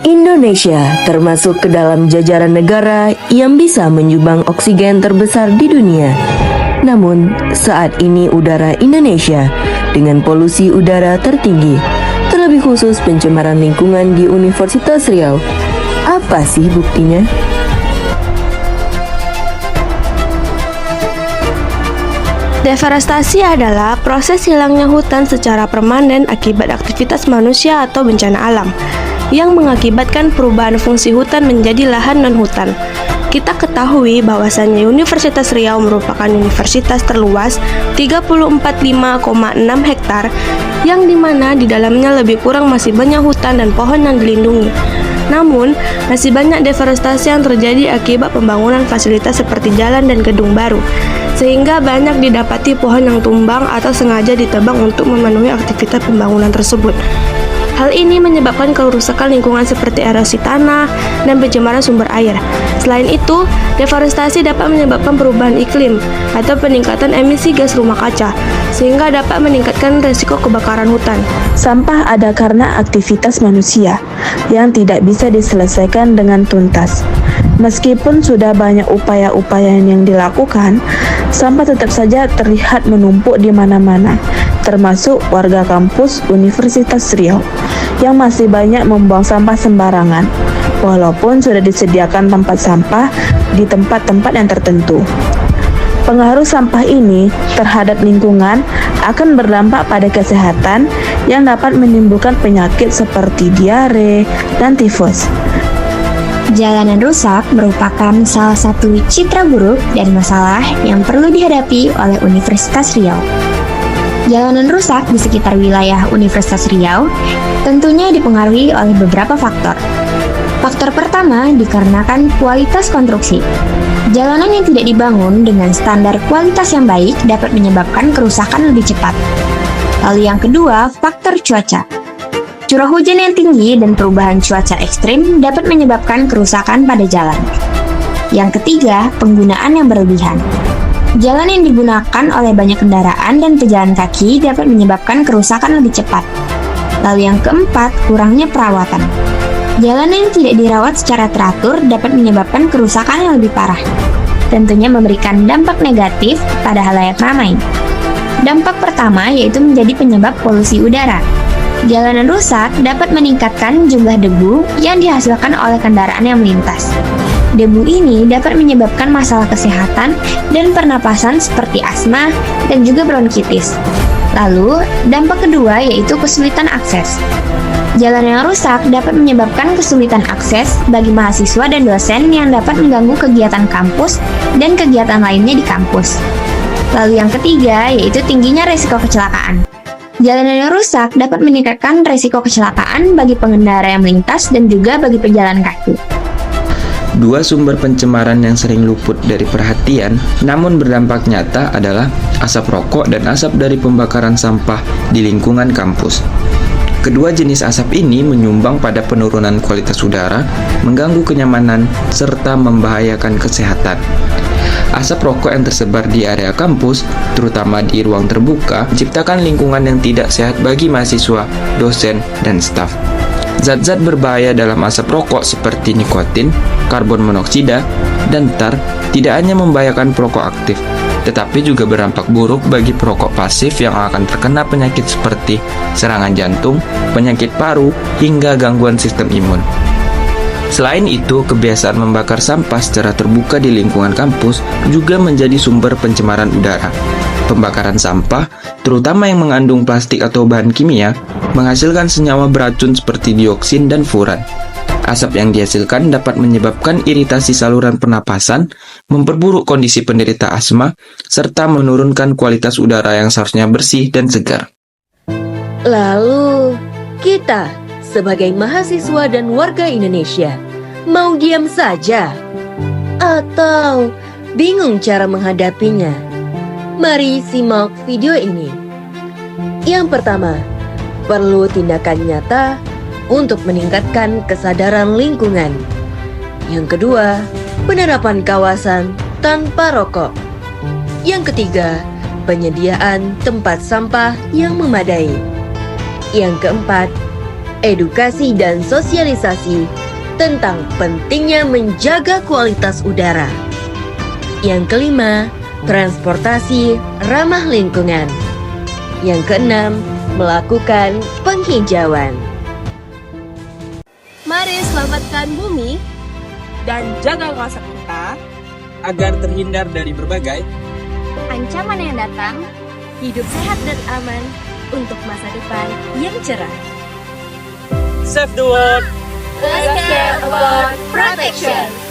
Indonesia termasuk ke dalam jajaran negara yang bisa menyumbang oksigen terbesar di dunia. Namun, saat ini udara Indonesia dengan polusi udara tertinggi, terlebih khusus pencemaran lingkungan di Universitas Riau. Apa sih buktinya? Deforestasi adalah proses hilangnya hutan secara permanen akibat aktivitas manusia atau bencana alam yang mengakibatkan perubahan fungsi hutan menjadi lahan non-hutan. Kita ketahui bahwasannya Universitas Riau merupakan universitas terluas 34,5,6 hektar yang dimana di dalamnya lebih kurang masih banyak hutan dan pohon yang dilindungi. Namun, masih banyak deforestasi yang terjadi akibat pembangunan fasilitas seperti jalan dan gedung baru, sehingga banyak didapati pohon yang tumbang atau sengaja ditebang untuk memenuhi aktivitas pembangunan tersebut. Hal ini menyebabkan kerusakan lingkungan seperti erosi tanah dan pencemaran sumber air. Selain itu, deforestasi dapat menyebabkan perubahan iklim atau peningkatan emisi gas rumah kaca, sehingga dapat meningkatkan risiko kebakaran hutan. Sampah ada karena aktivitas manusia yang tidak bisa diselesaikan dengan tuntas. Meskipun sudah banyak upaya-upaya yang dilakukan, sampah tetap saja terlihat menumpuk di mana-mana, termasuk warga kampus Universitas Riau yang masih banyak membuang sampah sembarangan, walaupun sudah disediakan tempat sampah di tempat-tempat yang tertentu. Pengaruh sampah ini terhadap lingkungan akan berdampak pada kesehatan yang dapat menimbulkan penyakit seperti diare dan tifus. Jalanan rusak merupakan salah satu citra buruk dan masalah yang perlu dihadapi oleh Universitas Riau. Jalanan rusak di sekitar wilayah Universitas Riau tentunya dipengaruhi oleh beberapa faktor. Faktor pertama dikarenakan kualitas konstruksi. Jalanan yang tidak dibangun dengan standar kualitas yang baik dapat menyebabkan kerusakan lebih cepat. Lalu yang kedua, faktor cuaca. Curah hujan yang tinggi dan perubahan cuaca ekstrim dapat menyebabkan kerusakan pada jalan. Yang ketiga, penggunaan yang berlebihan. Jalan yang digunakan oleh banyak kendaraan dan pejalan kaki dapat menyebabkan kerusakan lebih cepat. Lalu yang keempat, kurangnya perawatan. Jalan yang tidak dirawat secara teratur dapat menyebabkan kerusakan yang lebih parah. Tentunya memberikan dampak negatif pada halayak ramai. Dampak pertama yaitu menjadi penyebab polusi udara. Jalanan rusak dapat meningkatkan jumlah debu yang dihasilkan oleh kendaraan yang melintas. Debu ini dapat menyebabkan masalah kesehatan dan pernapasan seperti asma dan juga bronkitis. Lalu, dampak kedua yaitu kesulitan akses. Jalan yang rusak dapat menyebabkan kesulitan akses bagi mahasiswa dan dosen yang dapat mengganggu kegiatan kampus dan kegiatan lainnya di kampus. Lalu yang ketiga yaitu tingginya risiko kecelakaan. Jalanan yang rusak dapat meningkatkan risiko kecelakaan bagi pengendara yang melintas dan juga bagi pejalan kaki. Dua sumber pencemaran yang sering luput dari perhatian namun berdampak nyata adalah asap rokok dan asap dari pembakaran sampah di lingkungan kampus. Kedua jenis asap ini menyumbang pada penurunan kualitas udara, mengganggu kenyamanan, serta membahayakan kesehatan. Asap rokok yang tersebar di area kampus, terutama di ruang terbuka, menciptakan lingkungan yang tidak sehat bagi mahasiswa, dosen, dan staf. Zat-zat berbahaya dalam asap rokok seperti nikotin, karbon monoksida, dan tar tidak hanya membahayakan perokok aktif, tetapi juga berdampak buruk bagi perokok pasif yang akan terkena penyakit seperti serangan jantung, penyakit paru, hingga gangguan sistem imun. Selain itu, kebiasaan membakar sampah secara terbuka di lingkungan kampus juga menjadi sumber pencemaran udara. Pembakaran sampah, terutama yang mengandung plastik atau bahan kimia, menghasilkan senyawa beracun seperti dioksin dan furan. Asap yang dihasilkan dapat menyebabkan iritasi saluran pernapasan, memperburuk kondisi penderita asma, serta menurunkan kualitas udara yang seharusnya bersih dan segar. Lalu, kita sebagai mahasiswa dan warga Indonesia, mau diam saja? Atau bingung cara menghadapinya? Mari simak video ini. Yang pertama, perlu tindakan nyata untuk meningkatkan kesadaran lingkungan. Yang kedua, penerapan kawasan tanpa rokok. Yang ketiga, penyediaan tempat sampah yang memadai. Yang keempat, edukasi dan sosialisasi tentang pentingnya menjaga kualitas udara. Yang kelima, transportasi ramah lingkungan. Yang keenam, melakukan penghijauan. Mari selamatkan bumi dan jaga kawasan kita agar terhindar dari berbagai ancaman yang datang, hidup sehat dan aman untuk masa depan yang cerah. Save the world. Let's care about protection.